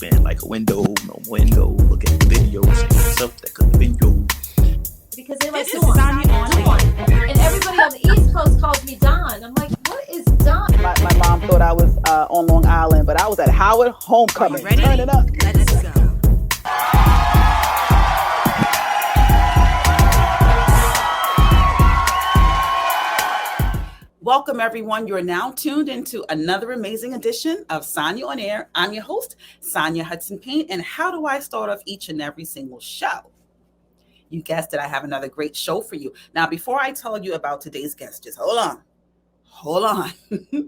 open like a window, no window, look at the video, say yourself that could have been you. Because they're like, this is Sanya On-Air. And everybody on the East Coast calls me Don. I'm like, what is Don? My mom thought I was on Long Island, but I was at Howard Homecoming. Ready? Turn it up. Let's go. Welcome, everyone. You are now tuned into another amazing edition of Sanya On-Air. I'm your host, SanyaHudson, and how do I start off each and every single show? You guessed it, I have another great show for you. Now, before I tell you about today's guest, just hold on.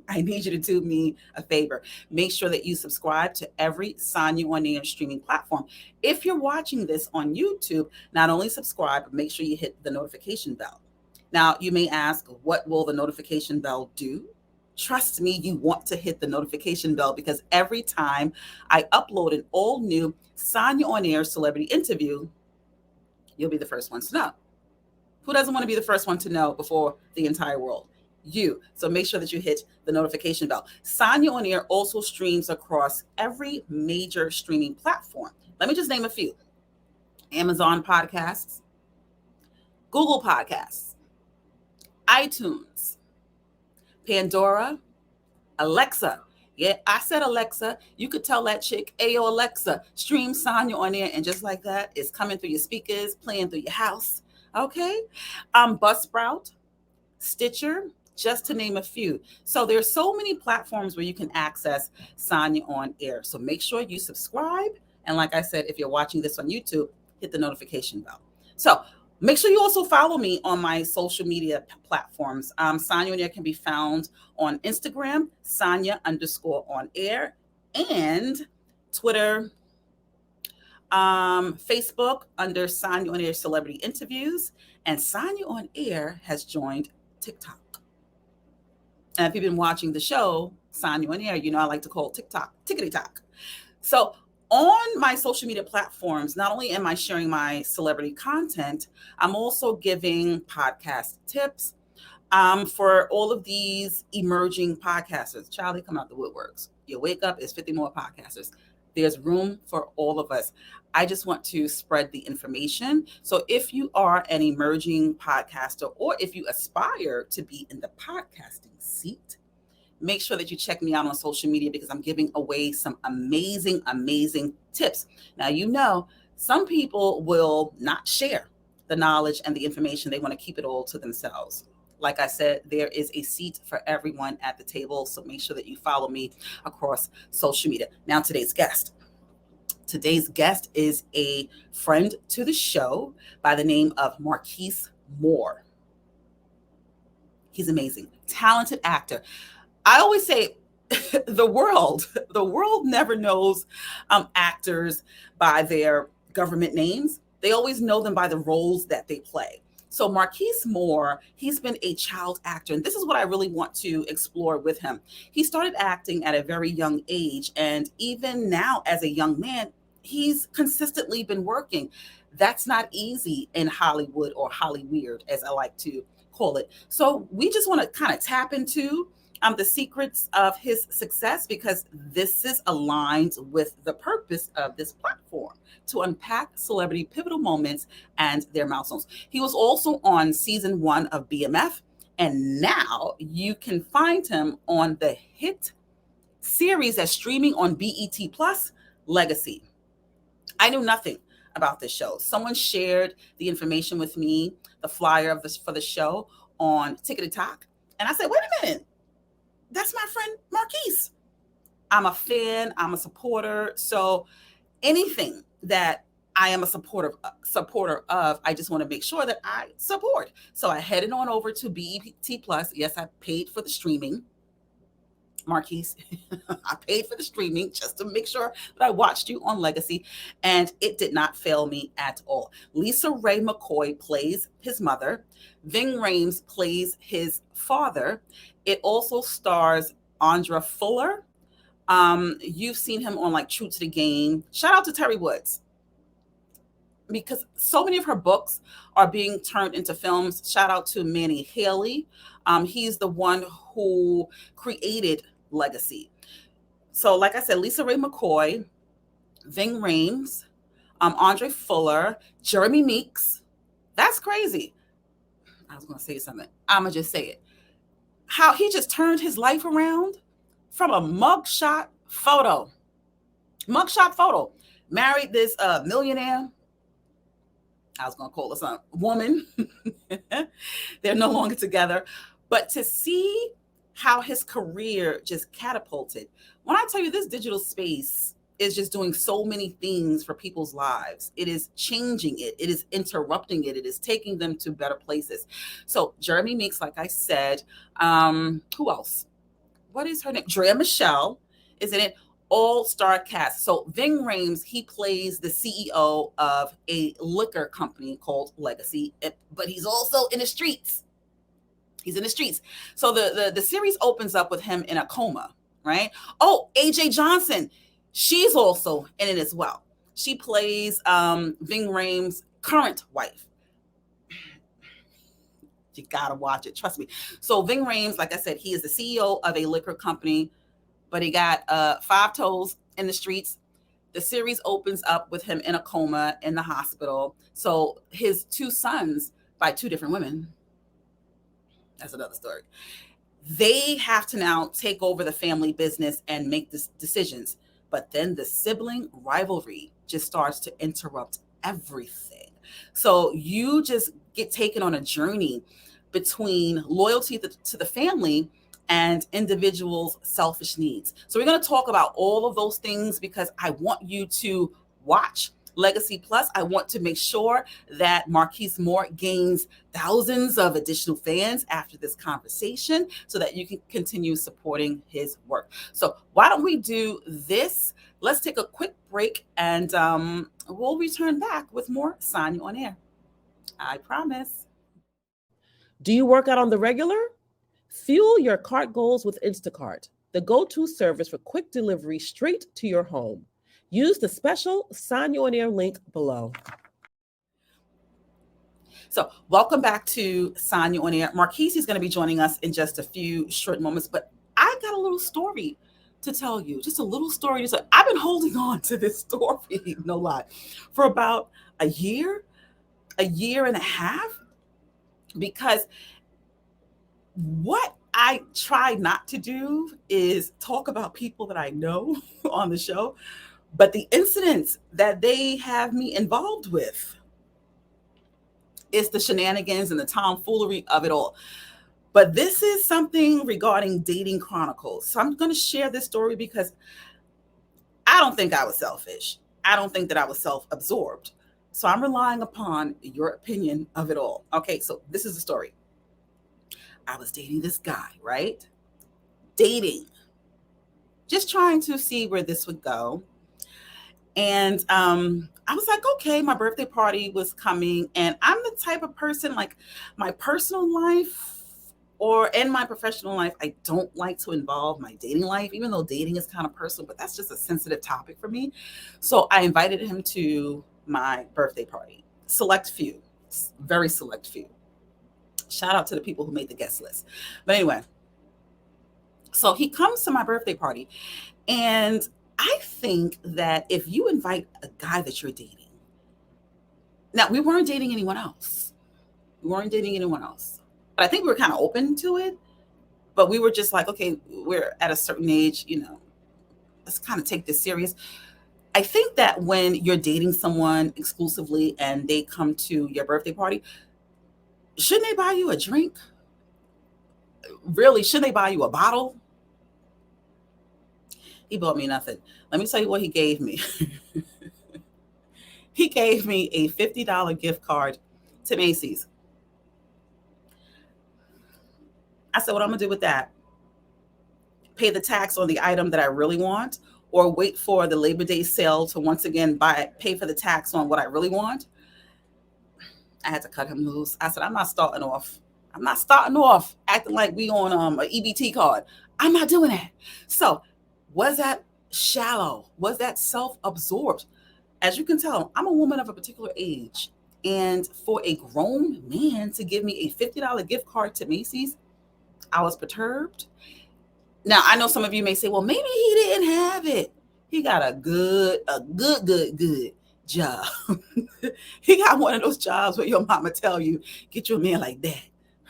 I need you to do me a favor. Make sure that you subscribe to every Sanya On-Air streaming platform. If you're watching this on YouTube, not only subscribe, but make sure you hit the notification bell. Now, you may ask, what will the notification bell do? Trust me, you want to hit the notification bell because every time I upload an all new Sanya On-Air celebrity interview, you'll be the first ones to know. Who doesn't want to be the first one to know before the entire world? You. So make sure that you hit the notification bell. Sanya On-Air also streams across every major streaming platform. Let me just name a few. Amazon Podcasts, Google Podcasts, iTunes, Pandora, Alexa. Yeah, I said Alexa. You could tell that chick, "Ayo Alexa, stream Sanya On-Air," and just like that, it's coming through your speakers, playing through your house. Okay, Buzzsprout, Stitcher, just to name a few. So there's so many platforms where you can access Sanya On-Air. So make sure you subscribe, and like I said, if you're watching this on YouTube, hit the notification bell. So make sure you also follow me on my social media platforms. Sanya On-Air can be found on Instagram, Sanya_On-Air, and Twitter, Facebook under Sanya On-Air Celebrity Interviews, and Sanya On-Air has joined TikTok. And if you've been watching the show, Sanya On-Air, you know I like to call TikTok, tickety-tock. So on my social media platforms, not only am I sharing my celebrity content, I'm also giving podcast tips for all of these emerging podcasters. Child, they come out the woodworks. You wake up, it's 50 more podcasters. There's room for all of us. I just want to spread the information. So if you are an emerging podcaster, or if you aspire to be in the podcasting seat, make sure that you check me out on social media because I'm giving away some amazing, amazing tips. Now, you know, some people will not share the knowledge and the information. They want to keep it all to themselves. Like I said, there is a seat for everyone at the table. So make sure that you follow me across social media. Now, today's guest. Today's guest is a friend to the show by the name of Markice Moore. He's amazing, talented actor. I always say the world never knows actors by their government names. They always know them by the roles that they play. So Markice Moore, he's been a child actor, and this is what I really want to explore with him. He started acting at a very young age, and even now as a young man, he's consistently been working. That's not easy in Hollywood, or Hollyweird, as I like to call it. So we just want to kind of tap into the secrets of his success, because this is aligned with the purpose of this platform, to unpack celebrity pivotal moments and their milestones. He was also on season 1 of BMF, and now you can find him on the hit series that's streaming on BET Plus, Legacy. I knew nothing about this show. Someone shared the information with me, the flyer of this for the show on TikTok, and I said, wait a minute. That's my friend Markice. I'm a fan. I'm a supporter. So anything that I am a supporter of, I just want to make sure that I support. So I headed on over to BET Plus. Yes, I paid for the streaming. Markice, I paid for the streaming just to make sure that I watched you on Legacy, and it did not fail me at all. Lisa Ray McCoy plays his mother. Ving Rhames plays his father. It also stars Andra Fuller. You've seen him on like True to the Game. Shout out to Terry Woods, because so many of her books are being turned into films. Shout out to Manny Haley. He's the one who created Legacy. So like I said, Lisa Ray McCoy, Ving Rhames, Andre Fuller, Jeremy Meeks. That's crazy. I was going to say something. I'm going to just say it. How he just turned his life around from a mugshot photo. Mugshot photo. Married this millionaire. I was going to call her some woman. They're no longer together. But to see how his career just catapulted. When I tell you this digital space is just doing so many things for people's lives. It is changing it. It is interrupting it. It is taking them to better places. So Jeremy Meeks, like I said, who else? What is her name? Drea Michelle is in it. All-star cast. So Ving Rhames, he plays the CEO of a liquor company called Legacy, but he's also in the streets. He's in the streets. So the series opens up with him in a coma, right? Oh, AJ Johnson, she's also in it as well. She plays Ving Rhames' current wife. You gotta watch it, trust me. So Ving Rhames, like I said, he is the CEO of a liquor company, but he got 5 toes in the streets. The series opens up with him in a coma in the hospital. So his 2 sons by 2 different women. That's another story. They have to now take over the family business and make decisions. But then the sibling rivalry just starts to interrupt everything. So you just get taken on a journey between loyalty to the family and individuals' selfish needs. So we're going to talk about all of those things because I want you to watch Legacy Plus. I want to make sure that Markice Moore gains thousands of additional fans after this conversation so that you can continue supporting his work. So why don't we do this? Let's take a quick break and we'll return back with more Sanya On Air. I promise. Do you work out on the regular? Fuel your cart goals with Instacart, the go-to service for quick delivery straight to your home. Use the special Sanya On Air link below. So welcome back to Sanya On Air. Markice is going to be joining us in just a few short moments, but I got a little story to tell you, just a little story. I've been holding on to this story, no lie, for about a year and a half, because what I try not to do is talk about people that I know on the show, but the incidents that they have me involved with is the shenanigans and the tomfoolery of it all. But this is something regarding dating chronicles. So I'm going to share this story because I don't think I was selfish. I don't think that I was self-absorbed. So I'm relying upon your opinion of it all. Okay, so this is the story. I was dating this guy, right? Dating. Just trying to see where this would go. And I was like, okay, my birthday party was coming. And I'm the type of person, like my personal life or in my professional life, I don't like to involve my dating life, even though dating is kind of personal, but that's just a sensitive topic for me. So I invited him to my birthday party. Select few, very select few. Shout out to the people who made the guest list. But anyway, so he comes to my birthday party. And I think that if you invite a guy that you're dating, now we weren't dating anyone else. But I think we were kind of open to it. But we were just like, okay, we're at a certain age, let's kind of take this serious. I think that when you're dating someone exclusively and they come to your birthday party, shouldn't they buy you a drink? Really, shouldn't they buy you a bottle? He bought me nothing. Let me tell you what he gave me. He gave me a $50 gift card to Macy's. I said, what I'm going to do with that? Pay the tax on the item that I really want, or wait for the Labor Day sale to once again pay for the tax on what I really want? I had to cut him loose. I said, I'm not starting off acting like we on an EBT card. I'm not doing that. So was that shallow? Was that self-absorbed? As you can tell, I'm a woman of a particular age. And for a grown man to give me a $50 gift card to Macy's, I was perturbed. Now, I know some of you may say, well, maybe he didn't have it. He got a good job. He got one of those jobs where your mama tell you, get you a man like that.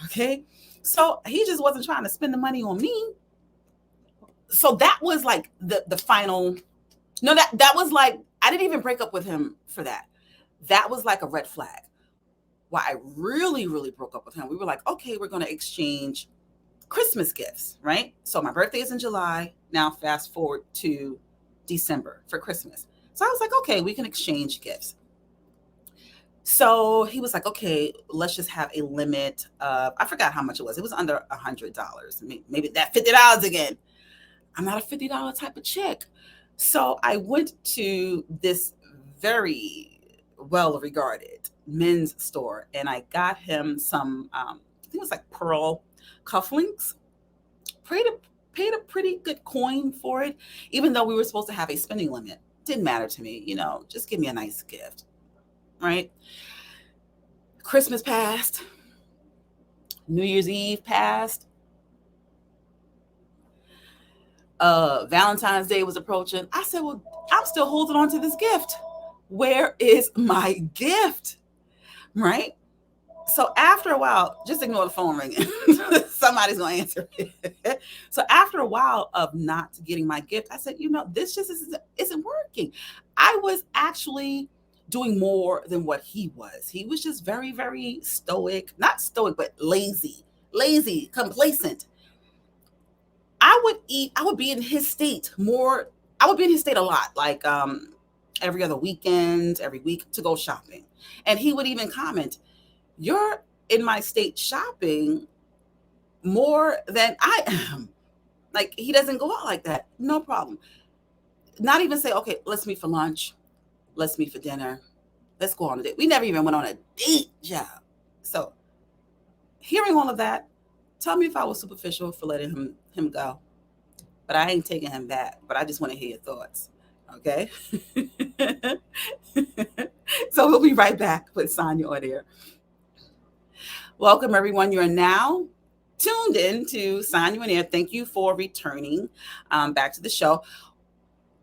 Okay. So he just wasn't trying to spend the money on me. So that was like the final. No, that was like, I didn't even break up with him for that. That was like a red flag. Why I really, really broke up with him. We were like, okay, we're going to exchange Christmas gifts, right? So my birthday is in July. Now fast forward to December for Christmas. So I was like, okay, we can exchange gifts. So he was like, okay, let's just have a limit of, I forgot how much it was. It was under $100. Maybe that $50 again. I'm not a $50 type of chick. So I went to this very well-regarded men's store and I got him some, I think it was like pearl cufflinks. Paid a pretty good coin for it, even though we were supposed to have a spending limit. Didn't matter to me, just give me a nice gift, right? Christmas passed. New Year's Eve passed. Valentine's Day was approaching. I said, well, I'm still holding on to this gift. Where is my gift? Right? So after a while, just ignore the phone ringing. Somebody's going to answer it. So after a while of not getting my gift, I said, this just isn't working. I was actually doing more than what he was. He was just very, very stoic, not stoic, but lazy, complacent. I would be in his state more. I would be in his state a lot, like every other weekend, every week to go shopping. And he would even comment, you're in my state shopping more than I am. Like, he doesn't go out like that. No problem. Not even say, okay, let's meet for lunch. Let's meet for dinner. Let's go on a date. We never even went on a date, job. So hearing all of that, tell me if I was superficial for letting him go. But I ain't taking him back. But I just want to hear your thoughts. Okay? So we'll be right back with Sanya On-Air. Welcome, everyone. You are now tuned in to Sanya On-Air. Thank you for returning back to the show.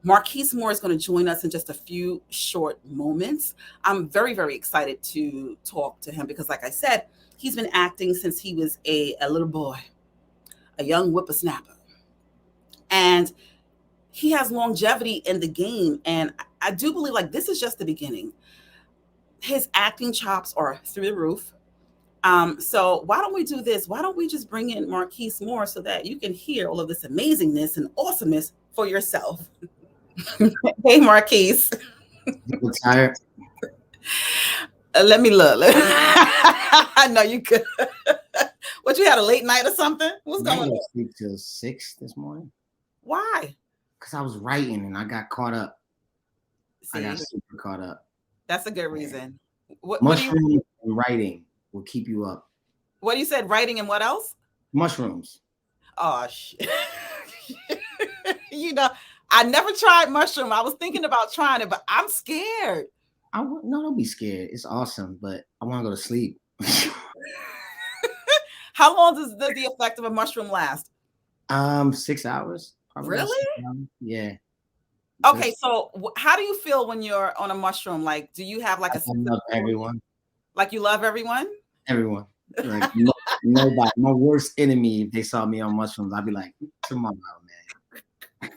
Markice Moore is going to join us in just a few short moments. I'm very, very excited to talk to him because, like I said, he's been acting since he was a little boy, a young whippersnapper. And he has longevity in the game. And I do believe like this is just the beginning. His acting chops are through the roof. So why don't we do this? Why don't we just bring in Markice Moore so that you can hear all of this amazingness and awesomeness for yourself? Hey, Markice. You tired? Let me look. I know you could. What, you had a late night or something? What's going on? I sleep till 6 this morning. Why? Because I was writing and I got caught up. See, I got super caught up. that's a good reason. Mushrooms and writing will keep you up. What you said, writing and what else? Mushrooms. Oh, shit. I never tried mushroom. I was thinking about trying it, but I'm scared. No, don't be scared. It's awesome, but I want to go to sleep. How long does the effect of a mushroom last? 6 hours. Probably. Really? 6 hours. Yeah. Okay, so how do you feel when you're on a mushroom? Like, do you have like I love everyone. Like you love everyone? Everyone. Like nobody. My worst enemy, if they saw me on mushrooms, I'd be like, tomorrow,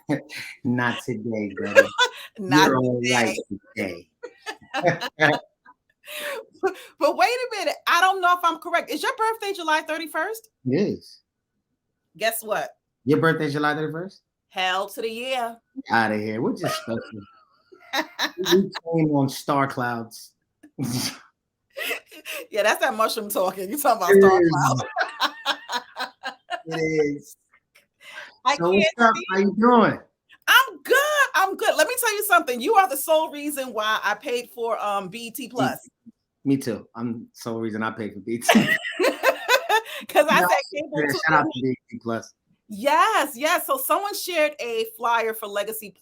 man. Not today, brother. Not You're all today. right today. But wait a minute. I don't know if I'm correct. Is your birthday July 31st? It is. Guess what? Your birthday's July 31st? Hell to the year. Out of here. We're just special. We came on star clouds. Yeah, that's that mushroom talking. You talking about star cloud. It is. I So can't what's up? see. How you doing? I'm good. Let me tell you something. You are the sole reason why I paid for BET Plus. Me too. I'm the sole reason I paid for BET. Because I said cable Shout out to BET Plus. Yes. So someone shared a flyer for Legacy,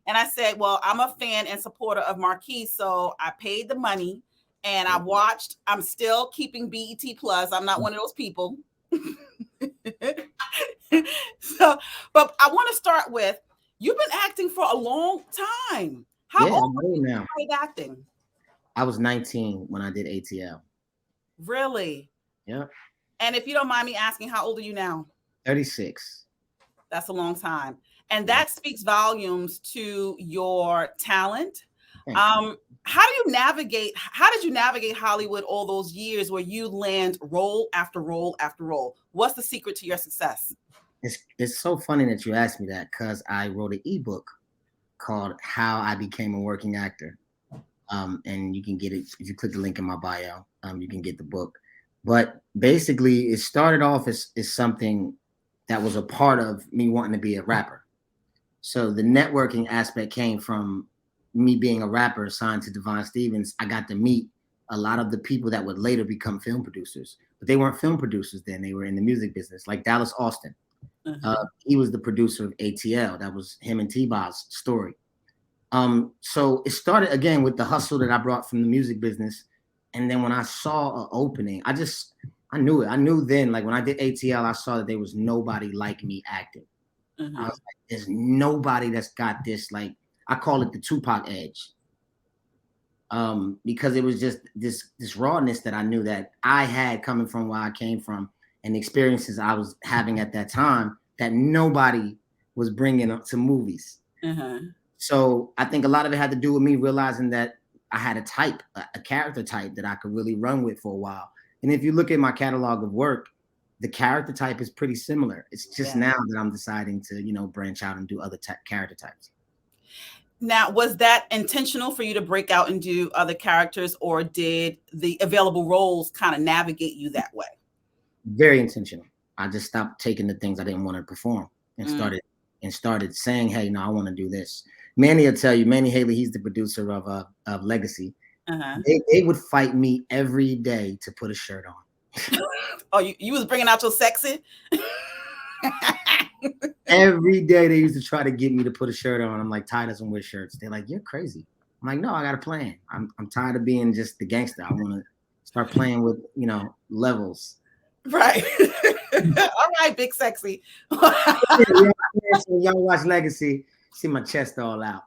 and I said, well, I'm a fan and supporter of Markice, so I paid the money and I watched. I'm still keeping BET Plus. I'm not one of those people. So, but I want to start with, You've been acting for a long time. How Yeah, old I'm were old you when now. you started acting? I was 19 when I did ATL. Really? Yeah, And if you don't mind me asking, how old are you now? 36. That's a long time. And Yeah. that speaks volumes to your talent. Thank you. How did you navigate Hollywood all those years where you land role after role after role? What's the secret to your success? It's so funny that you asked me that because I wrote an ebook called How I Became a Working Actor. And you can get it if you click the link in my bio. You can get the book. But basically, it started off as something that was a part of me wanting to be a rapper. So the networking aspect came from me being a rapper signed to Divine Stevens. I got to meet a lot of the people that would later become film producers, but they weren't film producers then. They were in the music business, like Dallas Austin. He was the producer of ATL. That was him and T-Boz's story. So it started again with the hustle that I brought from the music business. And then when I saw an opening, I knew it. I knew then, like when I did ATL, I saw that there was nobody like me acting. I was like, there's nobody that's got this, like, I call it the Tupac edge. Because it was just this rawness that I knew that I had coming from where I came from and the experiences I was having at that time that nobody was bringing up to movies. So I think a lot of it had to do with me realizing that I had a character type that I could really run with for a while. And if you look at my catalog of work, the character type is pretty similar. It's just now that I'm deciding to, branch out and do other character types. Now, was that intentional for you to break out and do other characters, or did the available roles kind of navigate you that way? Very intentional. I just stopped taking the things I didn't want to perform and started saying, hey, no, I want to do this. Manny will tell you, Manny Haley, he's the producer of Legacy. They would fight me every day to put a shirt on. Oh, you was bringing out your sexy? Every day they used to try to get me to put a shirt on. I'm like, Ty doesn't wear shirts. They're like, you're crazy. I'm like, no, I got a plan. I'm tired of being just the gangster. I want to start playing with, levels. Right. All right, big sexy. When y'all watch Legacy, see my chest all out.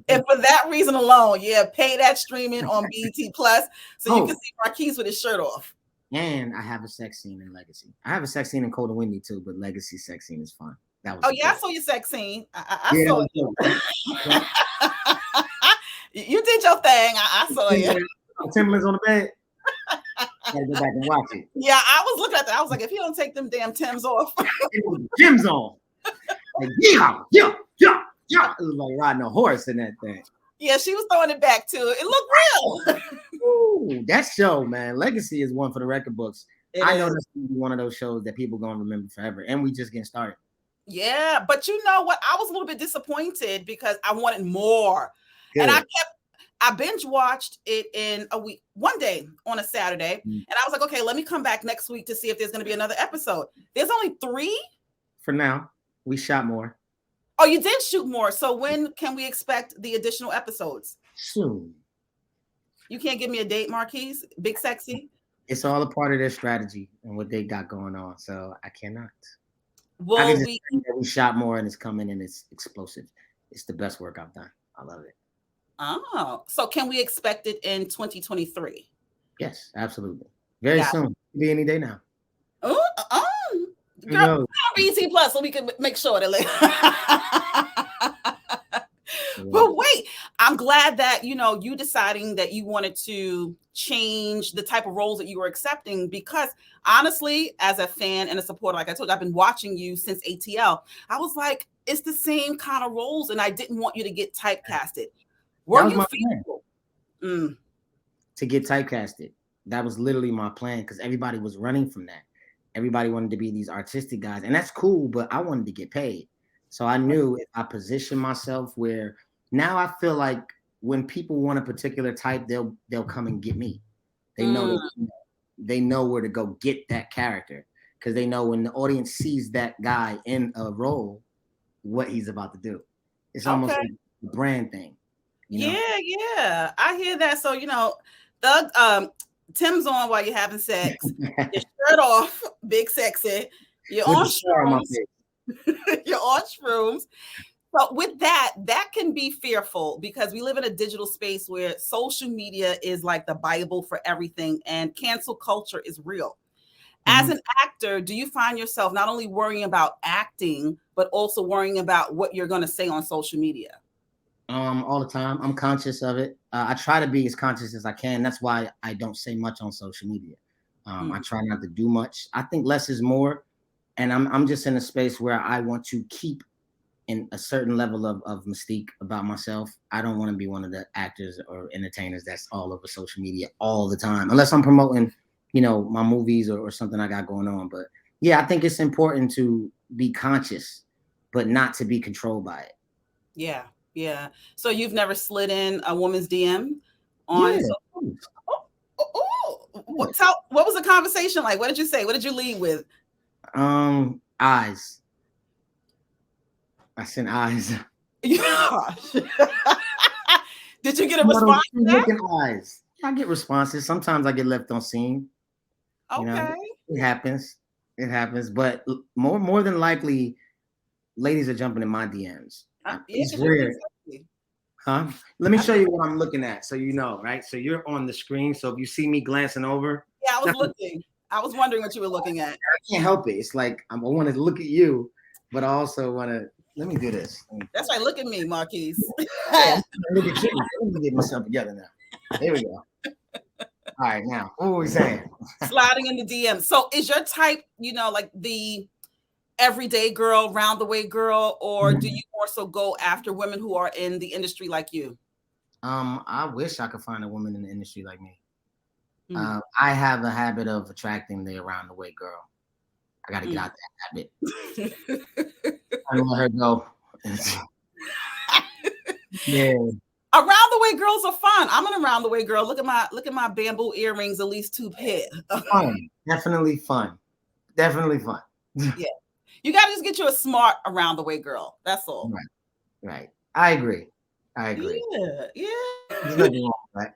And for that reason alone, pay that streaming on BET Plus so you can see Markice with his shirt off. And I have a sex scene in Legacy. I have a sex scene in Cold and Windy too, but Legacy sex scene is fun. That was I saw your sex scene. I saw it. You did your thing. I saw you. Timberlands on the bed. Gotta go back and watch it. Yeah, I was looking at that. I was like, if he don't take them damn Timbs off. Tim's on. Like, yeah. It was like riding a horse in that thing. Yeah, she was throwing it back too. It looked real. Ooh, that show, man. Legacy is one for the record books. I know that's gonna be one of those shows that people gonna remember forever. And we just getting started. Yeah, but you know what? I was a little bit disappointed because I wanted more. Good. And I binge watched it in a week, one day on a Saturday. And I was like, okay, let me come back next week to see if there's going to be another episode. There's only 3? For now. We shot more. Oh, you did shoot more. So when can we expect the additional episodes? Soon. You can't give me a date, Markice? Big Sexy? It's all a part of their strategy and what they got going on. So I cannot. Well, we shot more and it's coming and it's explosive. It's the best work I've done. I love it. Oh, so can we expect it in 2023? Yes, absolutely. Very soon. It'll be any day now. Girl, BT Plus so we can make sure that. But wait, I'm glad that you deciding that you wanted to change the type of roles that you were accepting, because honestly, as a fan and a supporter, like I told you, I've been watching you since ATL. I was like, it's the same kind of roles, and I didn't want you to get typecasted. Were you fearful? To get typecasted. That was literally my plan because everybody was running from that. Everybody wanted to be these artistic guys, and that's cool, but I wanted to get paid. So I knew if I position myself where now I feel like when people want a particular type, they'll come and get me. They know where to go get that character because they know when the audience sees that guy in a role, what he's about to do. It's almost like a brand thing. Yeah, I hear that. So Thug, Tim's on while you're having sex, your shirt off, big sexy. You're on shrooms. You're on shrooms. But with that can be fearful because we live in a digital space where social media is like the Bible for everything, and cancel culture is real. As an actor, do you find yourself not only worrying about acting, but also worrying about what you're going to say on social media? All the time. I'm conscious of it. I try to be as conscious as I can. That's why I don't say much on social media. I try not to do much. I think less is more. And I'm just in a space where I want to keep in a certain level of mystique about myself. I don't want to be one of the actors or entertainers that's all over social media all the time, unless I'm promoting, my movies or something I got going on. But yeah, I think it's important to be conscious, but not to be controlled by it. Yeah. Yeah. So you've never slid in a woman's DM on? Yeah. What was the conversation like? What did you say? What did you lead with? Eyes. I sent eyes. Gosh. Did you get a response? Looking eyes. I get responses. Sometimes I get left on scene. Okay. It happens. It happens. But more than likely, ladies are jumping in my DMs. It's weird. Huh? Let me show you what I'm looking at so you know, right? So you're on the screen. So if you see me glancing over. Yeah, I was looking. I was wondering what you were looking at. I can't help it. It's like I want to look at you, but I also want to. Let me do this. That's right. Look at me, Markice. Look at you. Let me get myself together now. There we go. All right, now what were we saying? Sliding in the DM. So is your type, like the everyday girl, round the way girl, or do you more so go after women who are in the industry like you? I wish I could find a woman in the industry like me. I have a habit of attracting the around the way girl. I got to get out that habit. I don't let her go. Yeah. Around the way girls are fun. I'm an around the way girl. Look at my bamboo earrings, at least 2 pair. Fun. Definitely fun. Definitely fun. Yeah. You got to just get you a smart around the way girl. That's all. Right. I agree. Yeah. There's nothing wrong with that.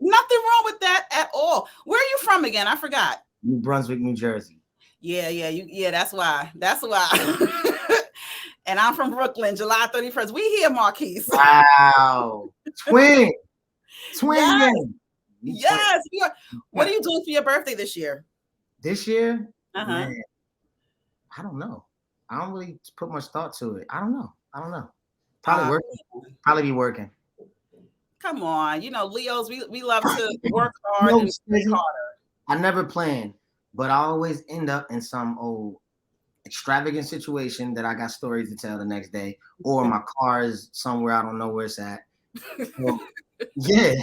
Nothing wrong with that at all. Where are you from again? I forgot. New Brunswick, New Jersey. Yeah. That's why. And I'm from Brooklyn, July 31st. We here, Markice. Wow. Twin. Yes. What are you doing for your birthday this year? This year? Man, I don't know. I don't really put much thought to it. I don't know. Probably working. Probably be working. Come on. Leos, we love to work hard and play harder. I never plan, but I always end up in some old extravagant situation that I got stories to tell the next day, or my car is somewhere I don't know where it's at. Yeah.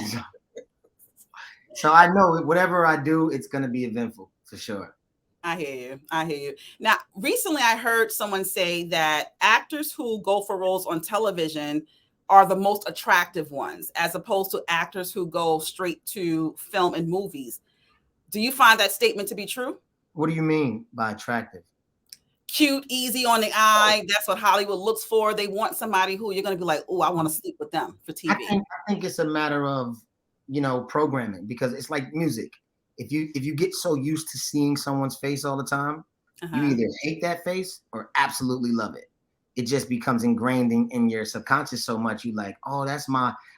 So I know whatever I do, it's going to be eventful for sure. I hear you. Now, recently I heard someone say that actors who go for roles on television are the most attractive ones, as opposed to actors who go straight to film and movies. Do you find that statement to be true? What do you mean by attractive? Cute, easy on the eye. That's what Hollywood looks for. They want somebody who you're going to be like, oh, I want to sleep with them for TV. I think it's a matter of, programming, because it's like music. If you get so used to seeing someone's face all the time, you either hate that face or absolutely love it. It just becomes ingrained in your subconscious so much. You like, oh,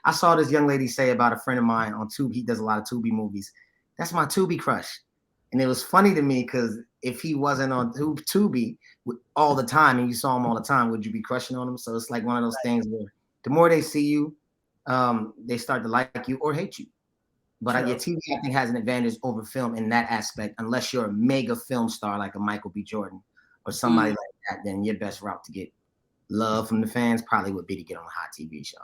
I saw this young lady say about a friend of mine on Tubi. He does a lot of Tubi movies. That's my Tubi crush. And it was funny to me because if he wasn't on Tubi all the time and you saw him all the time, would you be crushing on him? So it's like one of those things where the more they see you, they start to like you or hate you. But your TV, I think, has an advantage over film in that aspect, unless you're a mega film star like a Michael B. Jordan or somebody like that. Then your best route to get love from the fans probably would be to get on a hot TV show.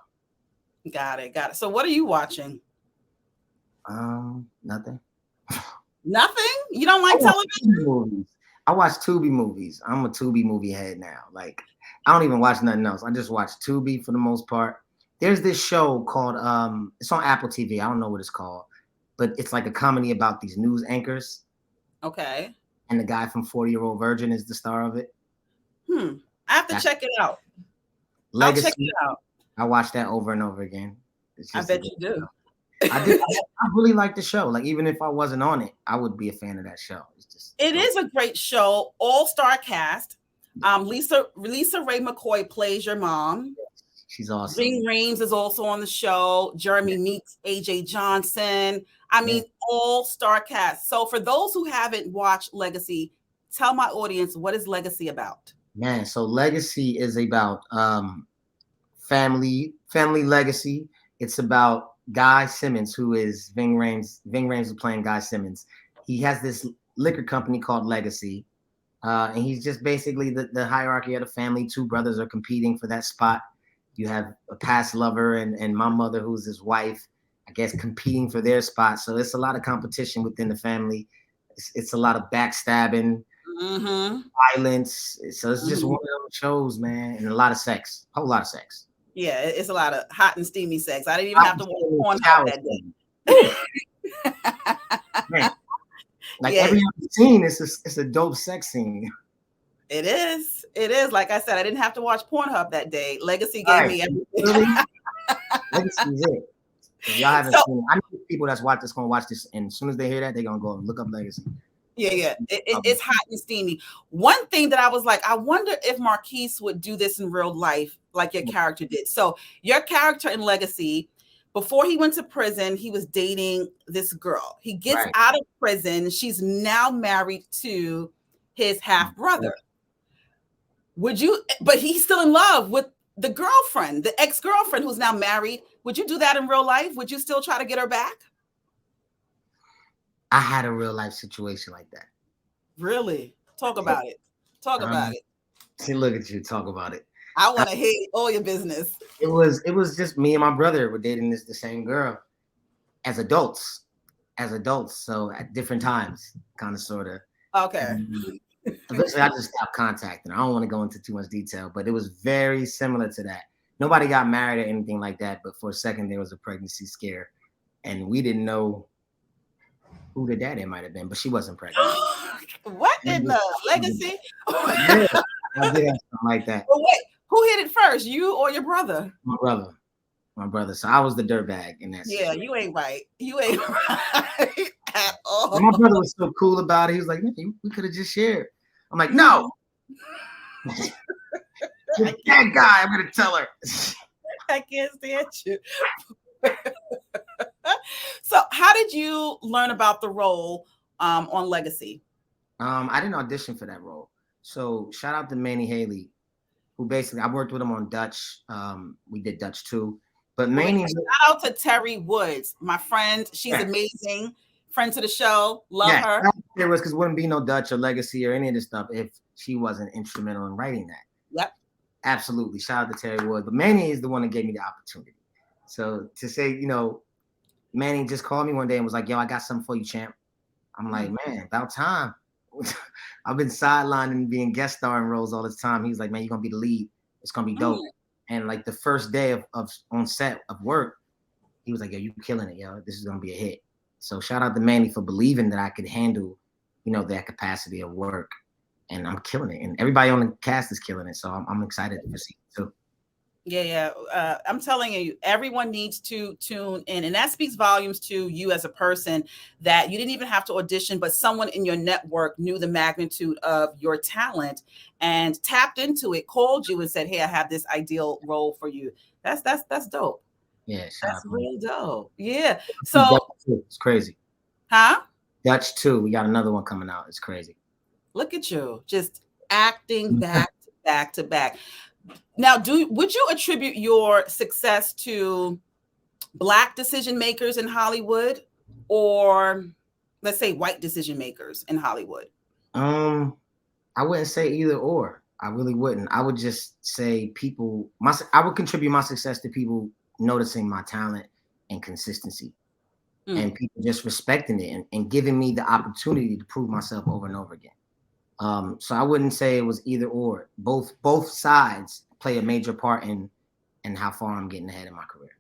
Got it. So what are you watching? Nothing. Nothing? You don't like television? Movies. I watch Tubi movies. I'm a Tubi movie head now. Like, I don't even watch nothing else. I just watch Tubi for the most part. There's this show called, it's on Apple TV. I don't know what it's called, but it's like a comedy about these news anchors. Okay. And the guy from 40-Year-Old Virgin is the star of it. I have to check it out. Legacy. I'll check it out. I watch that over and over again. I bet you do. I really like the show. Like, even if I wasn't on it, I would be a fan of that show. It is a great show. All-star cast. Lisa Ray McCoy plays your mom. She's awesome. Ving Rhames is also on the show. Jeremy Meeks, AJ Johnson. I mean, all-star cast. So for those who haven't watched Legacy, tell my audience, what is Legacy about? Man, so Legacy is about family legacy. It's about Guy Simmons, who is Ving Rhames. Ving Rhames is playing Guy Simmons. He has this liquor company called Legacy. And he's just basically the hierarchy of the family. Two brothers are competing for that spot. You have a past lover and my mother, who's his wife, I guess, competing for their spot. So it's a lot of competition within the family. It's a lot of backstabbing, violence. So it's just one of those shows, man, and a lot of sex, a whole lot of sex. Yeah, it's a lot of hot and steamy sex. I didn't even have to watch porn that day. Man, like every other scene, it's a dope sex scene. It is. Like I said, I didn't have to watch Pornhub that day. Legacy gave me everything. Really? Legacy is it. If y'all haven't seen it, I know people that's gonna watch this, and as soon as they hear that, they're gonna go and look up Legacy. Yeah. It's hot and steamy. One thing that I was like, I wonder if Markice would do this in real life, like your character did. So your character in Legacy, before he went to prison, he was dating this girl. He gets out of prison. She's now married to his half brother. But he's still in love with the girlfriend, the ex-girlfriend who's now married. Would you do that in real life? Would you still try to get her back? I had a real life situation like that. Really? Talk about it. Talk about it. See, look at you. Talk about it. I want to hear all your business. It was just me and my brother were dating the same girl as adults. So at different times, kind of, sort of. Okay. Eventually, I just stopped contacting her. I don't want to go into too much detail, but it was very similar to that. Nobody got married or anything like that, but for a second, there was a pregnancy scare, and we didn't know who the daddy might have been, but she wasn't pregnant. What in the Legacy? Yeah, I did have something like that. But wait, who hit it first, you or your brother? My brother. So I was the dirtbag in that. Yeah, you ain't right. You ain't right at all. And my brother was so cool about it. He was like, "Man, we could have just shared." I'm like, "No." That guy, I'm gonna tell her. I can't stand you. So, how did you learn about the role on Legacy? I didn't audition for that role. So, shout out to Manny Haley, who basically I worked with him on Dutch. We did Dutch too. But Manny, shout out to Terry Woods, my friend. She's amazing. Friend to the show. Love her. It was because wouldn't be no Dutch or Legacy or any of this stuff if she wasn't instrumental in writing that. Yep. Absolutely. Shout out to Terry Woods. But Manny is the one that gave me the opportunity. So to say, Manny just called me one day and was like, "Yo, I got something for you, champ." I'm like, "Man, about time." I've been sidelining being guest starring roles all this time. He's like, "Man, you're gonna be the lead. It's gonna be dope." And like the first day of on set of work, he was like, "Yo, you killing it, yo. This is gonna be a hit." So shout out to Manny for believing that I could handle, that capacity of work. And I'm killing it. And everybody on the cast is killing it. So I'm excited for season 2. Yeah. I'm telling you, everyone needs to tune in. And that speaks volumes to you as a person, that you didn't even have to audition, but someone in your network knew the magnitude of your talent and tapped into it, called you and said, "Hey, I have this ideal role for you." That's dope. Yeah. That's real dope. Yeah. So it's crazy. Huh? Dutch 2. We got another one coming out. It's crazy. Look at you, just acting back to back to back. Now, would you attribute your success to Black decision makers in Hollywood, or let's say white decision makers in Hollywood? I wouldn't say either or. I really wouldn't. I would just say I would contribute my success to people noticing my talent and consistency, and people just respecting it and giving me the opportunity to prove myself over and over again. So I wouldn't say it was either or. Both sides play a major part in how far I'm getting ahead in my career.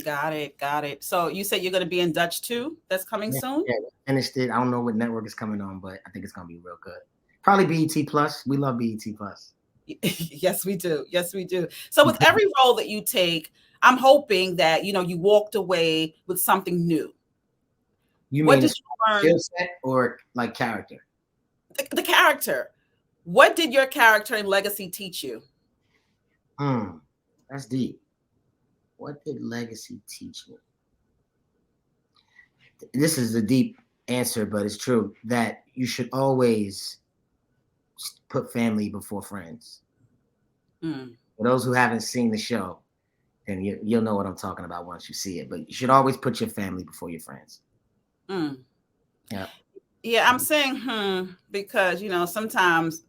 Got it. So you said you're going to be in Dutch 2? That's coming soon? Yeah, we finished it. I don't know what network is coming on, but I think it's going to be real good. Probably BET Plus. We love BET Plus. Yes, we do. So with every role that you take, I'm hoping that, you walked away with something new. You mean skill set or like character? The character. What did your character in Legacy teach you? That's deep. What did Legacy teach me? This is a deep answer, but it's true that you should always put family before friends. For those who haven't seen the show, then you'll know what I'm talking about once you see it. But you should always put your family before your friends. Yeah, I'm saying because sometimes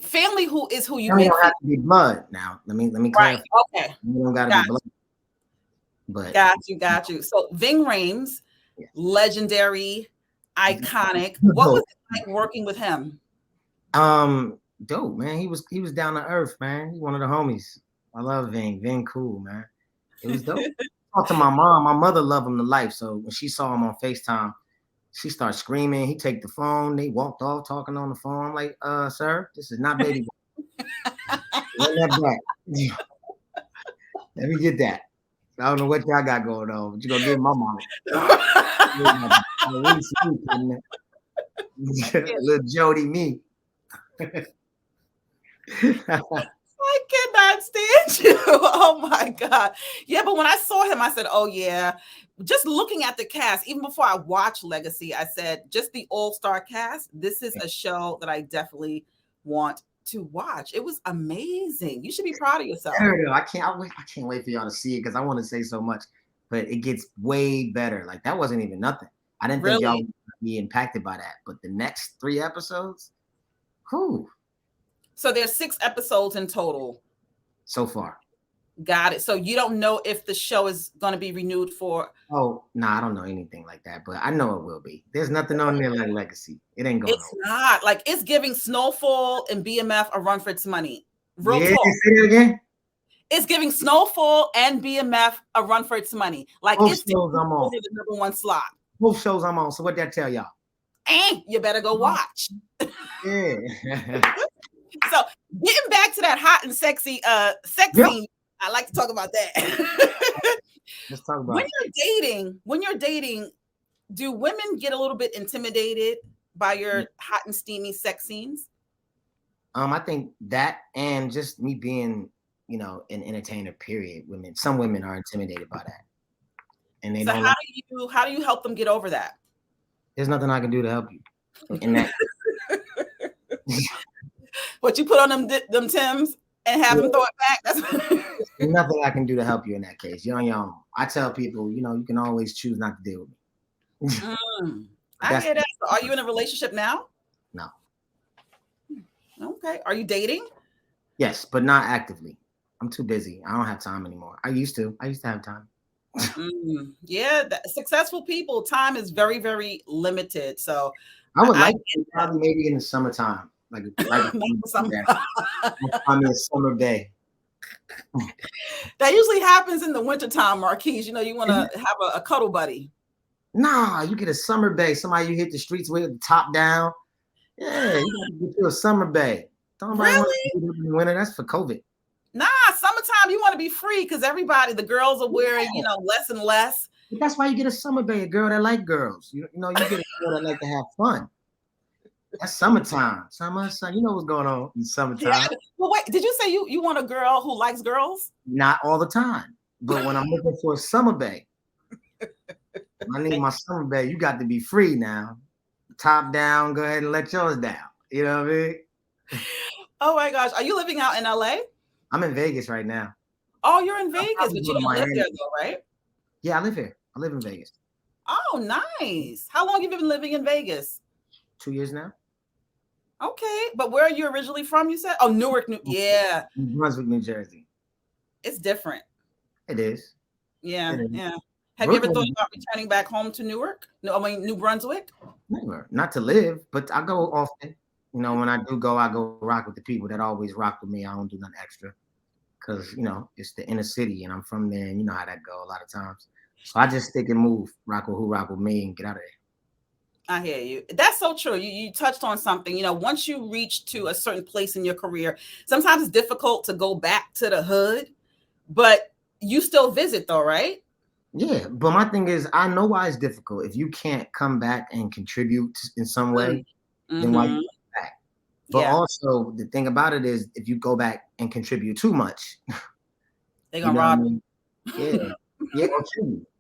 family is who you Family make. Don't have to be blood now. Let me clarify. Okay. You don't gotta be blood. But got you. So Ving Rhames, legendary, iconic. What was it like working with him? Dope, man. He was down to earth, man. He's one of the homies. I love Ving. Ving cool, man. It was dope. Talk to my mom. My mother loved him to life. So when she saw him on FaceTime, she started screaming. He take the phone. They walked off talking on the phone. I'm like, sir, this is not baby boy. Run that back. Let me get that. I don't know what y'all got going on, but you're gonna give my mama. Little Jody me. I cannot stand you. Oh my God. Yeah, but when I saw him, I said, oh yeah. Just looking at the cast, even before I watched Legacy, I said, just the all-star cast, this is a show that I definitely want to watch. It was amazing. You should be proud of yourself. I can't wait for y'all to see it because I want to say so much, but it gets way better. Like that wasn't even nothing. I didn't think y'all would be impacted by that, but the next 3 episodes, whew. So there's 6 episodes in total. So far. Got it. So you don't know if the show is going to be renewed for. Oh, no, I don't know anything like that, but I know it will be. There's nothing on there like Legacy. It ain't going. It's not like it's giving Snowfall and BMF a run for its money. Real talk. Say it again. It's giving Snowfall and BMF a run for its money. Like both it's shows I'm on. The number 1 slot. Both shows I'm on. So what that tell y'all? You better go watch. Yeah. So getting back to that hot and sexy sex scene, I like to talk about that. Let's talk about when you're dating, do women get a little bit intimidated by your hot and steamy sex scenes? I think that and just me being, an entertainer, period. Some women are intimidated by that. And they don't. How do you help them get over that? There's nothing I can do to help you in that. What you put on them Timbs and have them throw it back? That's nothing I can do to help you in that case. You're on your own. I tell people, you can always choose not to deal with me. I hear that. So are you in a relationship now? No. Okay. Are you dating? Yes, but not actively. I'm too busy. I don't have time anymore. I used to have time. Yeah, successful people, time is very, very limited. So I would like to probably maybe in the summertime. Like I'm in a summer day. That usually happens in the wintertime, Markice. You want to have a cuddle buddy. Nah, you get a summer bay. Somebody you hit the streets with, the top down. Yeah, you got to get you a summer bay. Really? In winter, that's for COVID. Nah, summertime you want to be free because the girls are wearing, less and less. But that's why you get a summer bay, a girl that like girls. You get a girl that like to have fun. That's summertime. You know what's going on in summertime. Yeah. Well, wait, did you say you want a girl who likes girls? Not all the time. But when I'm looking for a summer bay, I need my summer bay. You got to be free now. Top down, go ahead and let yours down. You know what I mean? Oh my gosh. Are you living out in LA? I'm in Vegas right now. Oh, you're in Vegas, but you don't live there though, right? Yeah, I live here. I live in Vegas. Oh, nice. How long have you been living in Vegas? 2 years now. Okay, but where are you originally from? You said, oh, Newark, New Brunswick, New Jersey. It's different. It is. Yeah, yeah. Have you ever thought about returning back home to Newark? No, I mean New Brunswick. Never, not to live, but I go often. When I do go, I go rock with the people that always rock with me. I don't do nothing extra because it's the inner city, and I'm from there, and you know how that go a lot of times. So I just stick and move, rock with who rock with me, and get out of there. I hear you. That's so true. You touched on something. Once you reach to a certain place in your career, sometimes it's difficult to go back to the hood, but you still visit though, right? Yeah, but my thing is, I know why it's difficult. If you can't come back and contribute in some way, then why you come back? But also the thing about it is, if you go back and contribute too much, they're gonna rob you. Yeah,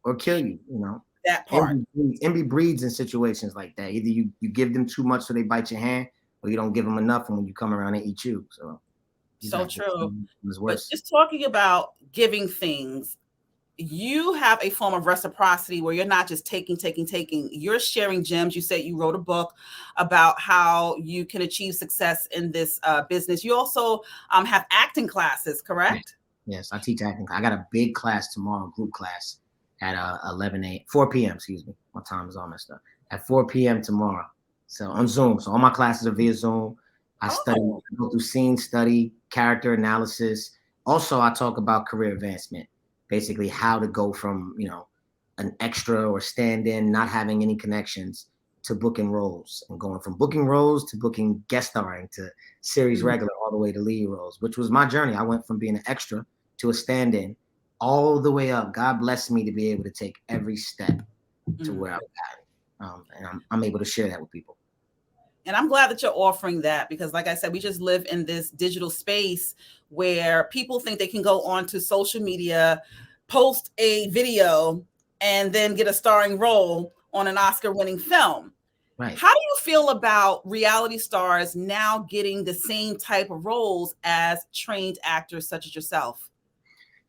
or kill you. You know that part. Envy breeds in situations like that. Either you give them too much so they bite your hand, or you don't give them enough, and when you come around, they eat you. So true. But just talking about giving things, you have a form of reciprocity where you're not just taking. You're sharing gems. You said you wrote a book about how you can achieve success in this business. You also have acting classes, correct? Yes, I teach acting. I got a big class tomorrow, group class at 4 p.m. Excuse me, my time is all messed up. At 4 p.m. tomorrow. So on Zoom. So all my classes are via Zoom. I go through scene study, character analysis. Also, I talk about career advancement. Basically, how to go from, an extra or stand-in, not having any connections, to booking roles, and going from booking roles to booking guest starring to series regular, all the way to lead roles, which was my journey. I went from being an extra to a stand-in, all the way up. God blessed me to be able to take every step to where I've gotten, and I'm able to share that with people. And I'm glad that you're offering that, because like I said, we just live in this digital space where people think they can go onto social media, post a video, and then get a starring role on an Oscar-winning film. Right. How do you feel about reality stars now getting the same type of roles as trained actors such as yourself?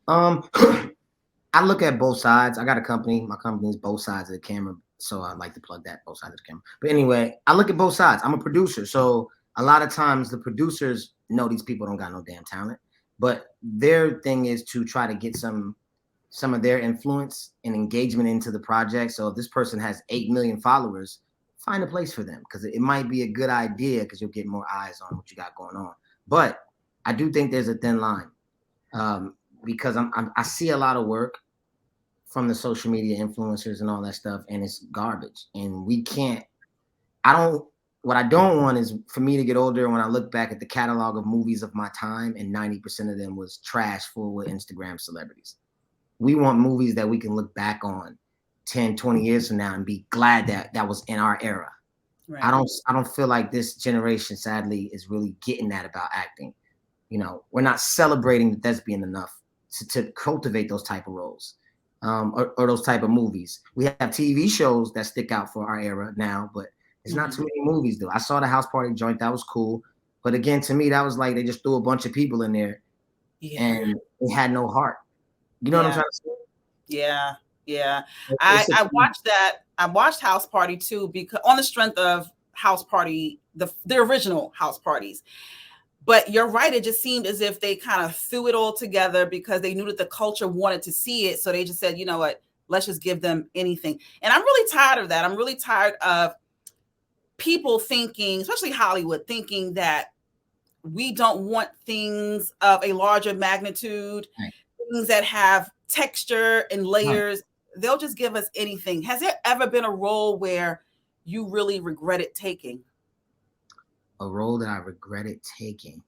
I look at both sides. I got a company. My company is both sides of the camera. So I like to plug that, both sides of the camera. But anyway, I look at both sides. I'm a producer. So a lot of times the producers know these people don't got no damn talent. But their thing is to try to get some of their influence and engagement into the project. So if this person has 8 million followers, find a place for them, because it might be a good idea, because you'll get more eyes on what you got going on. But I do think there's a thin line, because I see a lot of work from the social media influencers and all that stuff, and it's garbage. And what I don't want is for me to get older, when I look back at the catalog of movies of my time, and 90% of them was trash full with Instagram celebrities. We want movies that we can look back on 10, 20 years from now and be glad that was in our era. Right. I don't feel like this generation, sadly, is really getting that about acting. We're not celebrating the thespian enough to cultivate those type of roles. Or those type of movies. We have TV shows that stick out for our era now, but it's not too many movies though. I saw the House Party joint, that was cool. But again, to me, that was like they just threw a bunch of people in there and it had no heart. You know what I'm trying to say? Yeah. I watched that. I watched House Party too, because on the strength of House Party, the original House Parties. But you're right. It just seemed as if they kind of threw it all together because they knew that the culture wanted to see it. So they just said, you know what, let's just give them anything. And I'm really tired of that. I'm really tired of people thinking, especially Hollywood, thinking that we don't want things of a larger magnitude, things that have texture and layers. They'll just give us anything. Has there ever been a role where you really regretted taking? A role that I regretted taking.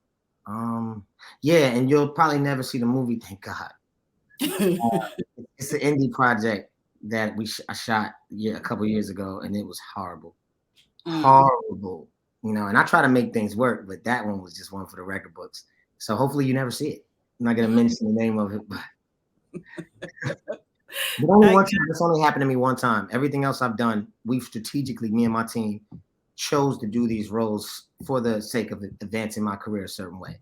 Yeah, and you'll probably never see the movie, thank God. It's an indie project that I shot a couple years ago, and it was horrible. Horrible. And I try to make things work, but that one was just one for the record books. So hopefully you never see it. I'm not gonna mention the name of it, but only one time. This only happened to me one time. Everything else I've done, we've strategically, me and my team, chose to do these roles for the sake of advancing my career a certain way.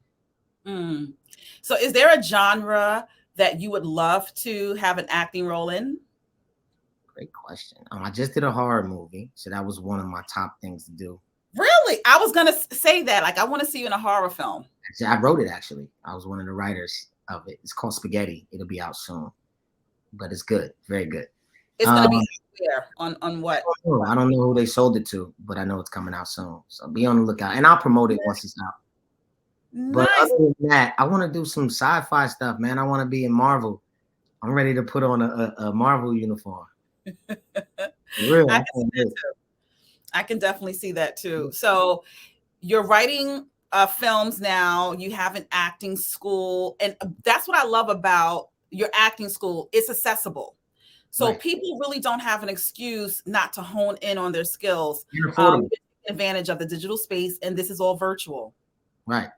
So is there a genre that you would love to have an acting role in? Great question. I just did a horror movie, so that was one of my top things to do. Really? I was going to say that. Like, I want to see you in a horror film. Actually, I wrote it, actually. I was one of the writers of it. It's called Spaghetti. It'll be out soon. But it's good. Very good. It's going to be where? On what? I don't know who they sold it to, but I know it's coming out soon. So be on the lookout. And I'll promote it once it's out. Nice. But other than that, I want to do some sci-fi stuff, man. I want to be in Marvel. I'm ready to put on a Marvel uniform. Really, I can definitely see that too. So you're writing films now. You have an acting school. And that's what I love about your acting school. It's accessible. So people really don't have an excuse not to hone in on their skills. advantage of the digital space, and this is all virtual. Right.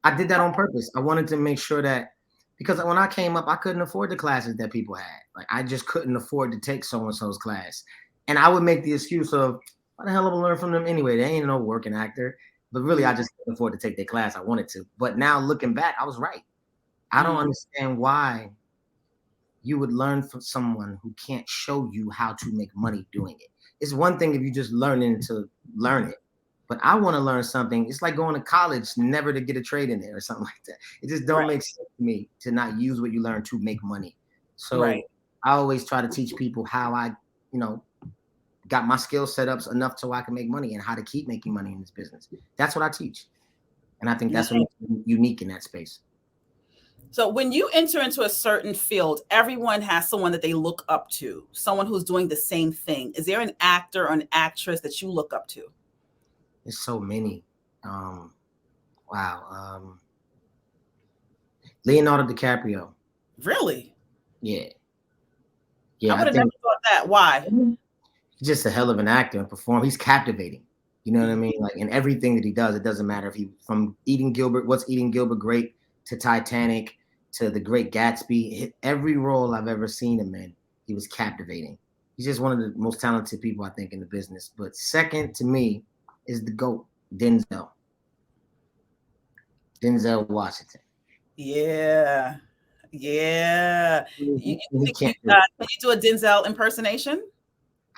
I did that on purpose. I wanted to make sure that, because when I came up, I couldn't afford the classes that people had. Like, I just couldn't afford to take so-and-so's class. And I would make the excuse of, why the hell would I learn from them anyway? They ain't no working actor. But really, I just couldn't afford to take their class. I wanted to. But now looking back, I was right. I don't understand why you would learn from someone who can't show you how to make money doing it. It's one thing if you just learning to learn it. But I want to learn something. It's like going to college, never to get a trade in there or something like that. It just don't make sense to me to not use what you learn to make money. So I always try to teach people how I, got my skill set up enough so I can make money and how to keep making money in this business. That's what I teach. And I think that's what makes me unique in that space. So when you enter into a certain field, everyone has someone that they look up to, someone who's doing the same thing. Is there an actor or an actress that you look up to? There's so many. Leonardo DiCaprio. Really? Yeah. I would have never thought that. Why? He's just a hell of an actor and performer. He's captivating. You know what I mean? Like, in everything that he does, it doesn't matter if he, from What's Eating Gilbert Grape to Titanic to The Great Gatsby, every role I've ever seen him in, he was captivating. He's just one of the most talented people, I think, in the business. But second to me is the GOAT, Denzel Washington. Yeah. Can you do a Denzel impersonation?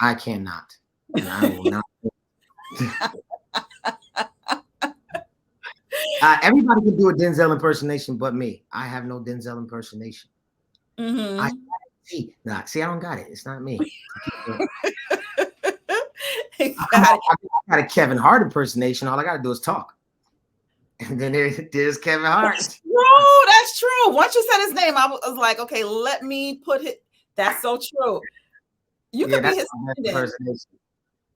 I cannot. I will not. Everybody can do a Denzel impersonation but me. I have no Denzel impersonation. I don't got it. It's not me. I got a Kevin Hart impersonation. All I got to do is talk. And then there's Kevin Hart. That's true. Once you said his name, I was like, okay, let me put it. That's so true. You could be his stand-in.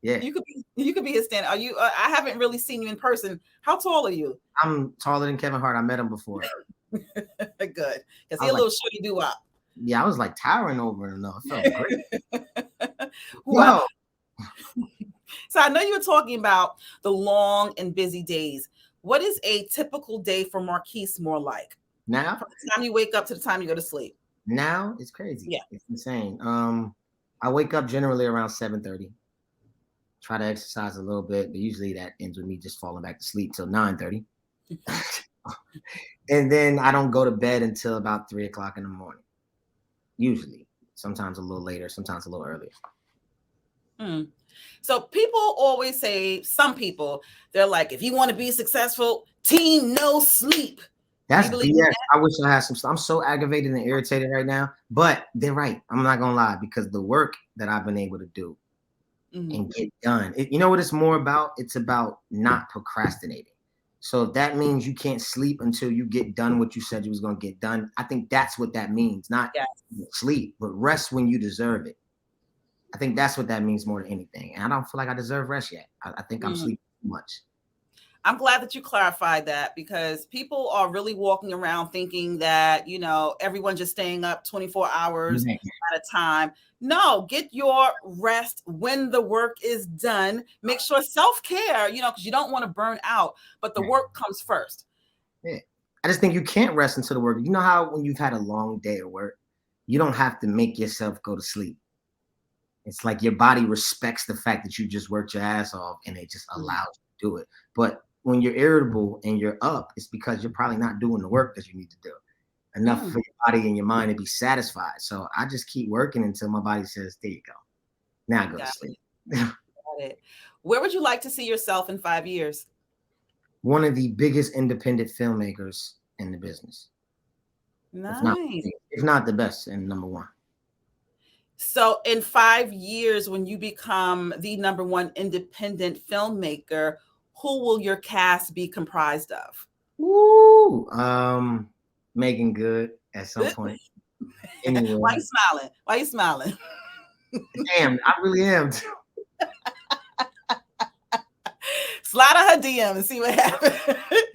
Yeah. You could be his stand-in. Are you? I haven't really seen you in person. How tall are you? I'm taller than Kevin Hart. I met him before. Good, because he's a little shorty doo-wop. Yeah, I was like towering over him though. It felt great. Wow. So I know you were talking about the long and busy days. What is a typical day for Markice Moore like? Now, from the time you wake up to the time you go to sleep. Now it's crazy. Yeah, it's insane. I wake up generally around 7:30. Try to exercise a little bit, but usually that ends with me just falling back to sleep till 9:30. And then I don't go to bed until about 3 o'clock in the morning. Usually, sometimes a little later, sometimes a little earlier. So people always say, some people, they're like, if you want to be successful, team no sleep. That's BS. I wish I had some. I'm so aggravated and irritated right now, but they're right. I'm not gonna lie, because the work that I've been able to do and get done, you know what it's more about? It's about not procrastinating. So if that means you can't sleep until you get done what you said you was gonna get done, I think that's what that means. Not sleep, but rest when you deserve it. I think that's what that means more than anything. And I don't feel like I deserve rest yet. I think I'm sleeping too much. I'm glad that you clarified that, because people are really walking around thinking that, everyone's just staying up 24 hours at a time. No, get your rest when the work is done. Make sure self-care, because you don't want to burn out, but the work comes first. Yeah. I just think you can't rest until the work. You know how when you've had a long day of work, you don't have to make yourself go to sleep. It's like your body respects the fact that you just worked your ass off and it just allows you to do it. But when you're irritable and you're up, it's because you're probably not doing the work that you need to do enough for your body and your mind to be satisfied. So I just keep working until my body says, there you go. Now go to sleep. Got it. Where would you like to see yourself in 5 years? One of the biggest independent filmmakers in the business. Nice. If not the best and number one. So in 5 years, when you become the number one independent filmmaker, who will your cast be comprised of? Woo! Megan Good at some point. Anyway. Why are you smiling? Damn, I really am. Slide on her DM and see what happens.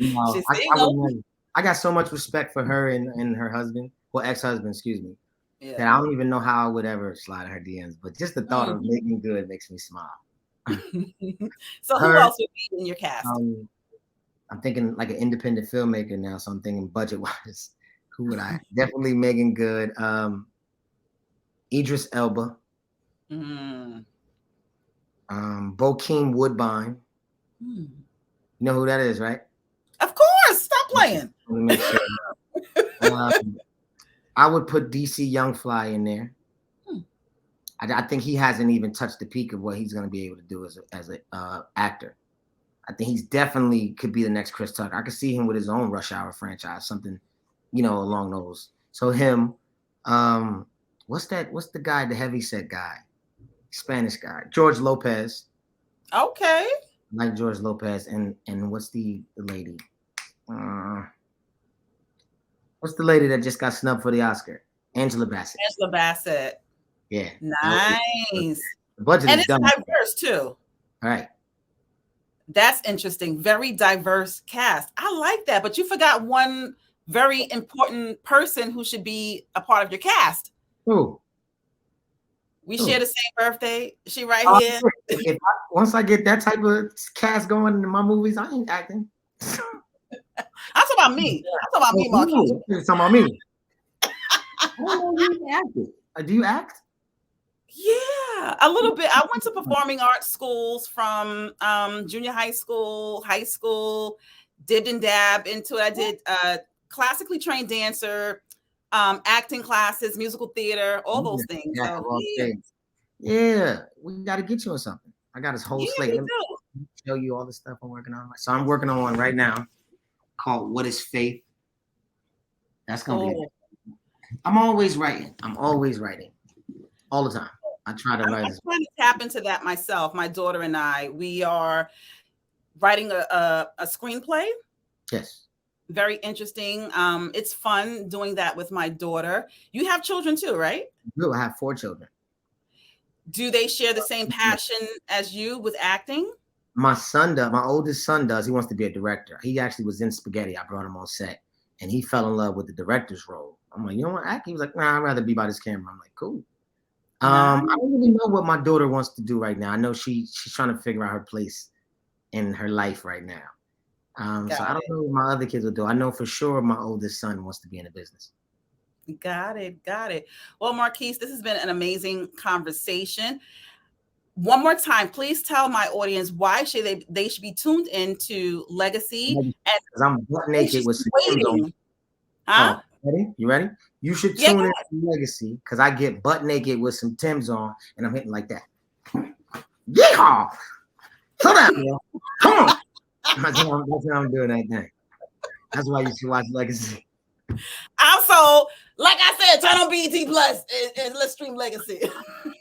No, I got so much respect for her and her husband, ex-husband, excuse me. Yeah. That I don't even know how I would ever slide her DMs, but just the thought of Megan Good makes me smile. So who Her, else would be in your cast? I'm thinking like an independent filmmaker now, so I'm thinking budget wise. Who would I? Definitely Megan Good. Idris Elba. Mm. Bokeem Woodbine. Hmm. You know who that is, right? Of course. Stop playing. Let me make sure. I would put DC Young Fly in there. I think he hasn't even touched the peak of what he's going to be able to do as a actor. I think he's definitely could be the next Chris Tucker. I could see him with his own Rush Hour franchise, something, along those. So him, what's the guy, the heavyset guy, Spanish guy, George Lopez. Okay. I like George Lopez, and what's the lady? What's the lady that just got snubbed for the Oscar? Angela Bassett. Angela Bassett. Yeah. Nice. The budget And is it's done. diverse too. All right. That's interesting. Very diverse cast. I like that. But you forgot one very important person who should be a part of your cast. Who? We share the same birthday. She right here. Once I get that type of cast going in my movies, I ain't acting. I'm talking about me. I'm talking about me, Markice. You're talking about me. Do you act? Yeah, a little bit. I went to performing arts schools from junior high school, dipped and dab into it. I did classically trained dancer, acting classes, musical theater, all those things. So, yeah, we got to get you on something. I got this whole slate. Let me show you all the stuff I'm working on. So I'm working on one right now called What is Faith? That's going to be I'm always writing. All the time. I try to write. I'm trying to tap into that myself. My daughter and I, we are writing a screenplay. Yes. Very interesting. It's fun doing that with my daughter. You have children too, right? I have 4 children. Do they share the same passion as you with acting? My son does. My oldest son does. He wants to be a director. He actually was in Spaghetti. I brought him on set, and he fell in love with the director's role. I'm like, you don't want to act? He was like, nah, I'd rather be by this camera. I'm like, cool. I don't really know what my daughter wants to do right now. I know she's trying to figure out her place in her life right now. So I don't know what my other kids will do. I know for sure my oldest son wants to be in the business. Got it. Well, Markice, this has been an amazing conversation. One more time, please tell my audience why they should be tuned into Legacy. Because I'm butt naked with some Tim's on. Huh? Ready? You ready? You should tune in to Legacy because I get butt naked with some Tim's on and I'm hitting like that. Yeehaw! Slow down, yo. Come on. That's what I'm doing that thing. That's why you should watch Legacy. Also, like I said, turn on BET Plus and let's stream Legacy.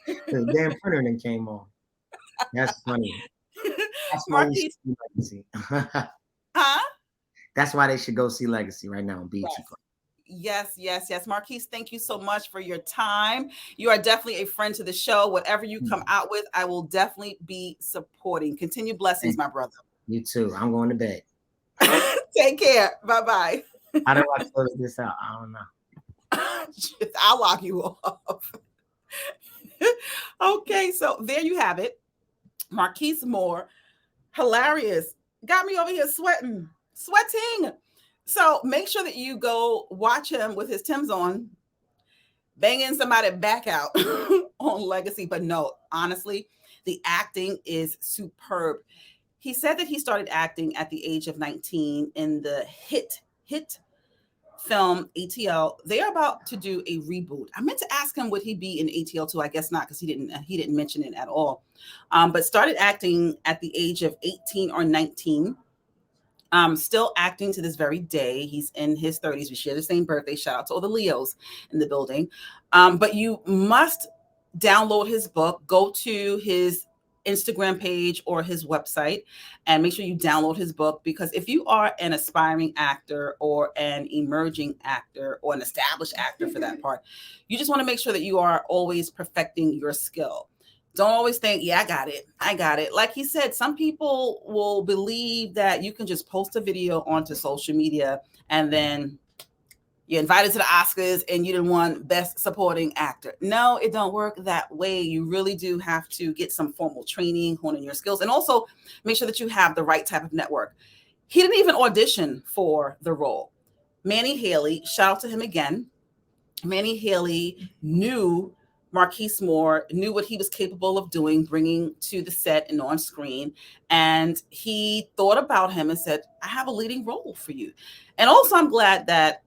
The damn printer then came on. That's funny. That's why you should see Legacy. Huh? That's why they should go see Legacy right now on BET Plus. Yes. Markice, thank you so much for your time. You are definitely a friend to the show. Whatever you come out with, I will definitely be supporting. Continue blessings, my brother. You too. I'm going to bed. Take care. Bye-bye. How do I close this out? I don't know. I'll lock you off. Okay, so there you have it. Markice Moore. Hilarious. Got me over here sweating. So make sure that you go watch him with his Timbs on, banging somebody back out on Legacy. But no, honestly, the acting is superb. He said that he started acting at the age of 19 in the hit film ATL. They're about to do a reboot. I meant to ask him would he be in ATL too. I guess not, because he didn't mention it at all. But started acting at the age of 18 or 19. Still acting to this very day. He's in his 30s. We share the same birthday. Shout out to all the Leos in the building. But you must download his book. Go to his Instagram page or his website and make sure you download his book, because if you are an aspiring actor or an emerging actor or an established actor for that part, you just want to make sure that you are always perfecting your skill. Don't always think, yeah, I got it. Like he said, some people will believe that you can just post a video onto social media and then you're invited to the Oscars and you didn't won Best Supporting Actor. No, it don't work that way. You really do have to get some formal training, honing your skills, and also make sure that you have the right type of network. He didn't even audition for the role. Manny Haley, shout out to him again. Manny Haley knew Markice Moore, knew what he was capable of doing, bringing to the set and on screen. And he thought about him and said, I have a leading role for you. And also, I'm glad that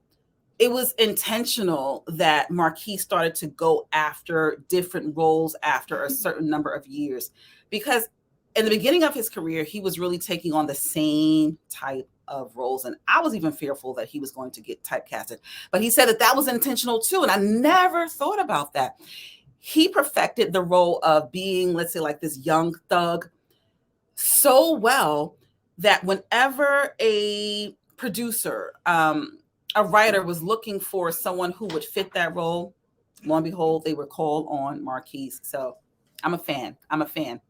it was intentional that Markice started to go after different roles after a certain number of years, because in the beginning of his career, he was really taking on the same type of roles. And I was even fearful that he was going to get typecasted, but he said that that was intentional too. And I never thought about that. He perfected the role of being, let's say, like this young thug so well that whenever a producer, a writer was looking for someone who would fit that role, lo and behold, they were called on Markice. So I'm a fan.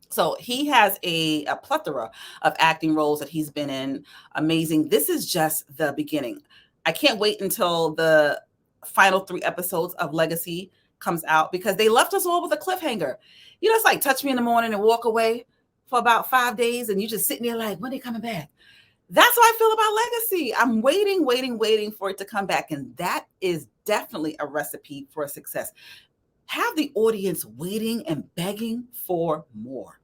So he has a plethora of acting roles that he's been in. Amazing. This is just the beginning. I can't wait until the final 3 episodes of Legacy comes out, because they left us all with a cliffhanger. You know, it's like touch me in the morning and walk away for about 5 days, and you just sitting there like, when are they coming back? That's how I feel about Legacy. I'm waiting for it to come back. And that is definitely a recipe for success. Have the audience waiting and begging for more.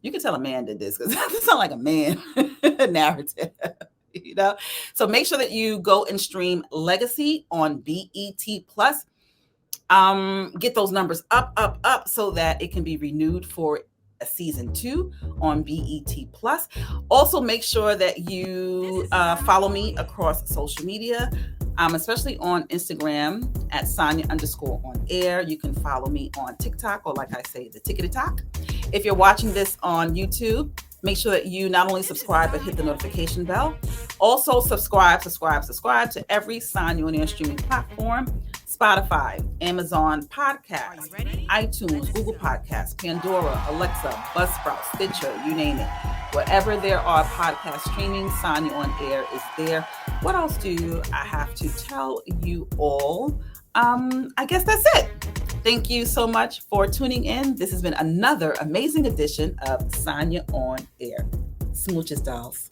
You can tell a man did this, because that sounds like a man narrative, you know? So make sure that you go and stream Legacy on BET Plus. Get those numbers up so that it can be renewed for a season 2 on BET Plus. Also, make sure that you follow me across social media, especially on Instagram at Sanya_on-Air. You can follow me on TikTok, or like I say, the Tickety Talk. If you're watching this on YouTube, make sure that you not only subscribe, but hit the notification bell. Also, subscribe to every Sanya On-Air streaming platform: Spotify, Amazon Podcasts, iTunes, Google Podcasts, Pandora, Alexa, Buzzsprout, Stitcher, you name it. Wherever there are podcast streaming, Sanya On-Air is there. What else do I have to tell you all? I guess that's it. Thank you so much for tuning in. This has been another amazing edition of Sanya On-Air. Smooches, dolls.